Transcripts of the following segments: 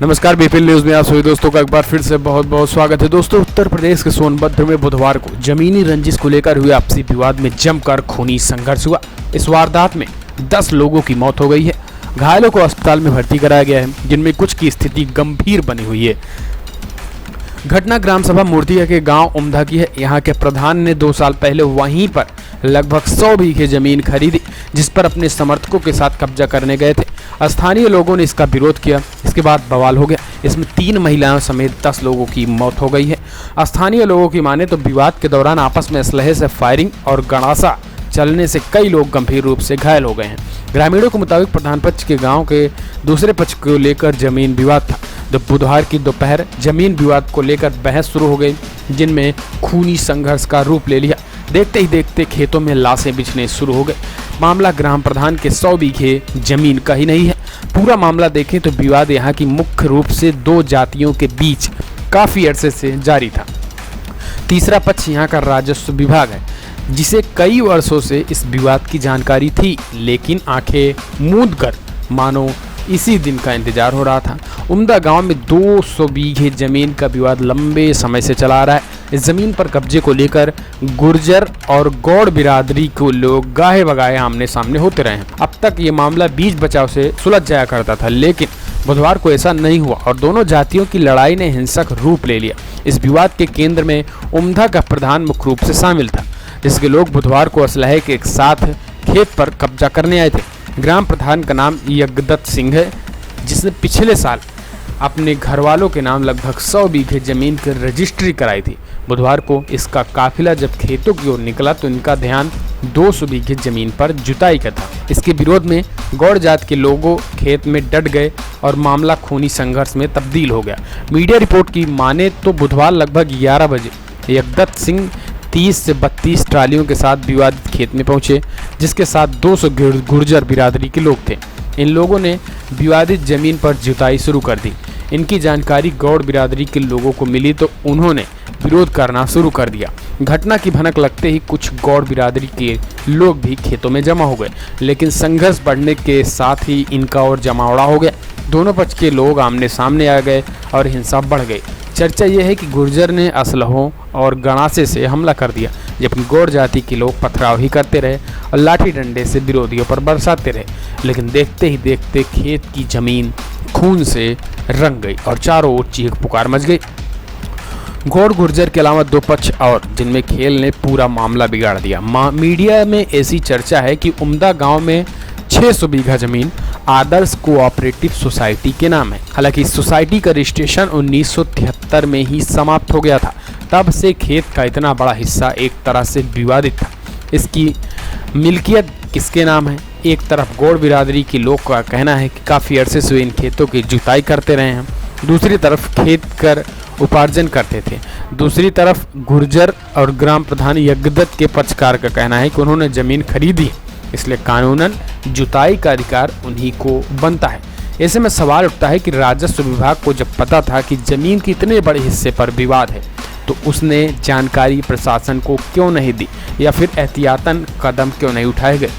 नमस्कार, BPL news में आप सभी दोस्तों का एक बार फिर से बहुत बहुत स्वागत है। दोस्तों, उत्तर प्रदेश के सोनभद्र में बुधवार को जमीनी रंजिश को लेकर हुए आपसी विवाद में जमकर खूनी संघर्ष हुआ। इस वारदात में 10 लोगों की मौत हो गई है। घायलों को अस्पताल में भर्ती कराया गया है, जिनमें कुछ की स्थिति गंभीर बनी हुई है। घटना ग्राम सभा मूर्तिया के गांव उमधा की है। यहां के प्रधान ने 2 साल पहले वहीं पर लगभग 100 बीघे जमीन खरीदी, जिस पर अपने समर्थकों के साथ कब्जा करने गए थे। स्थानीय लोगों ने इसका विरोध किया। इसके बाद बवाल हो गया। इसमें 3 महिलाओं समेत 10 लोगों की मौत हो गई है। स्थानीय लोगों की माने तो विवाद के दौरान आपस में असलहे से फायरिंग और गणासा चलने से कई लोग गंभीर रूप से घायल हो गए हैं। ग्रामीणों के मुताबिक प्रधान पक्ष के गांव के दूसरे पक्ष को लेकर जमीन विवाद था। बुधवार की दोपहर जमीन विवाद को लेकर बहस शुरू हो गई, जिनमें खूनी संघर्ष का रूप ले लिया। देखते ही देखते खेतों में लाशें बिछने शुरू हो गए। मामला ग्राम प्रधान के 100 बीघे जमीन का ही नहीं है। पूरा मामला देखें तो विवाद यहाँ की मुख्य रूप से 2 जातियों के बीच काफ़ी अरसे से जारी था। तीसरा पक्ष यहाँ का राजस्व विभाग है, जिसे कई वर्षों से इस विवाद की जानकारी थी, लेकिन आंखें मूंद कर मानो इसी दिन का इंतजार हो रहा था। उमदा गांव में 200 बीघे जमीन का विवाद लंबे समय से चला आ रहा है। इस जमीन पर कब्जे को लेकर गुर्जर और गौड़ बिरादरी को लोग गाहे बगाहे आमने सामने होते रहे हैं। अब तक ये मामला बीच बचाव से सुलझ जाया करता था, लेकिन बुधवार को ऐसा नहीं हुआ और दोनों जातियों की लड़ाई ने हिंसक रूप ले लिया। इस विवाद के केंद्र में उमदा का प्रधान मुख्य रूप से शामिल था, जिसके लोग बुधवार को असलहे के साथ खेत पर कब्जा करने आए थे। ग्राम प्रधान का नाम यज्ञदत्त सिंह है, जिसने पिछले साल अपने घर वालों के नाम लगभग 100 बीघे जमीन की रजिस्ट्री कराई थी। बुधवार को इसका काफिला जब खेतों की ओर निकला तो इनका ध्यान 200 बीघे जमीन पर जुताई का था। इसके विरोध में गौड़ जात के लोगों खेत में डट गए और मामला खूनी संघर्ष में तब्दील हो गया। मीडिया रिपोर्ट की माने तो बुधवार लगभग 11 बजे यज्ञदत्त सिंह 30 से 32 ट्रालियों के साथ विवादित खेत में पहुंचे, जिसके साथ 200 गुर्जर बिरादरी के लोग थे। इन लोगों ने विवादित जमीन पर जुताई शुरू कर दी। इनकी जानकारी गौड़ बिरादरी के लोगों को मिली तो उन्होंने विरोध करना शुरू कर दिया। घटना की भनक लगते ही कुछ गौड़ बिरादरी के लोग भी खेतों में जमा हो गए, लेकिन संघर्ष बढ़ने के साथ ही इनका और जमावड़ा हो गया। दोनों पक्ष के लोग आमने सामने आ गए और हिंसा बढ़ गई। चर्चा यह है कि गुर्जर ने असलहों और गणासे से हमला कर दिया, जबकि गौड़ जाति के लोग पथराव ही करते रहे और लाठी डंडे से विरोधियों पर बरसाते रहे। लेकिन देखते ही देखते खेत की जमीन खून से रंग गई और चारों ओर चीख पुकार मच गई। गौड़ गुर्जर के अलावा 2 पक्ष और, जिनमें खेल ने पूरा मामला बिगाड़ दिया। मीडिया में ऐसी चर्चा है कि उमदा गांव में 600 बीघा जमीन आदर्श कोऑपरेटिव सोसाइटी के नाम है। हालांकि इस सोसाइटी का रजिस्ट्रेशन 1973 में ही समाप्त हो गया था। तब से खेत का इतना बड़ा हिस्सा एक तरह से विवादित था। इसकी मिल्कियत किसके नाम है? एक तरफ गौड़ बिरादरी के लोग का कहना है कि काफ़ी अरसे से इन खेतों की जुताई करते रहे हैं, दूसरी तरफ खेत कर उपार्जन करते थे। दूसरी तरफ गुर्जर और ग्राम प्रधान यज्ञदत्त के पक्षकार का कहना है कि उन्होंने ज़मीन खरीदी, इसलिए कानूनन जुताई का अधिकार उन्हीं को बनता है। ऐसे में सवाल उठता है कि राजस्व विभाग को जब पता था कि जमीन के इतने बड़े हिस्से पर विवाद है, तो उसने जानकारी प्रशासन को क्यों नहीं दी या फिर एहतियातन कदम क्यों नहीं उठाए गए?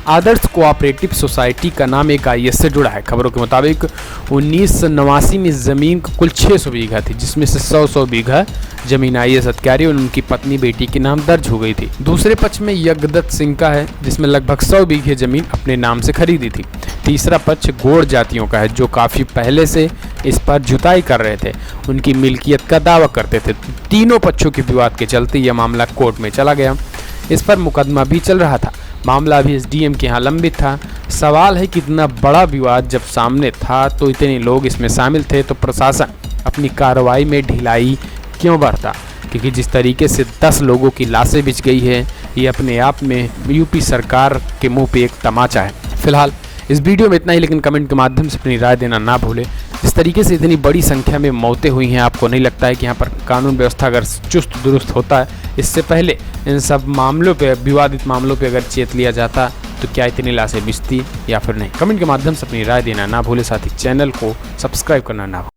आदर्श कोऑपरेटिव सोसाइटी का नाम एक आईएएस से जुड़ा है। खबरों के मुताबिक 1989 में ज़मीन कुल 600 बीघा थी, जिसमें से 100 बीघा जमीन आईएएस अधिकारी और उनकी पत्नी बेटी के नाम दर्ज हो गई थी। दूसरे पक्ष में यज्ञदत्त सिंह का है, जिसमें लगभग 100 बीघे जमीन अपने नाम से खरीदी थी। तीसरा पक्ष गौड़ जातियों का है, जो काफ़ी पहले से इस पर जुताई कर रहे थे, उनकी मिल्कियत का दावा करते थे। तीनों पक्षों के विवाद के चलते यह मामला कोर्ट में चला गया। इस पर मुकदमा भी चल रहा था। मामला अभी एसडीएम के यहाँ लंबित था। सवाल है कि इतना बड़ा विवाद जब सामने था तो इतने लोग इसमें शामिल थे, तो प्रशासन अपनी कार्रवाई में ढिलाई क्यों बरता? क्योंकि जिस तरीके से 10 लोगों की लाशें बिछ गई है, ये अपने आप में यूपी सरकार के मुंह पे एक तमाचा है। फिलहाल इस वीडियो में इतना ही, लेकिन कमेंट के माध्यम से अपनी राय देना ना भूलें। इस तरीके से इतनी बड़ी संख्या में मौतें हुई हैं, आपको नहीं लगता है कि यहाँ पर कानून व्यवस्था अगर चुस्त दुरुस्त होता है, इससे पहले इन सब मामलों पे, विवादित मामलों पे अगर चेत लिया जाता तो क्या इतनी लाशें बिछती या फिर नहीं? कमेंट के माध्यम से अपनी राय देना ना भूलें। साथ ही चैनल को सब्सक्राइब करना ना भूलें।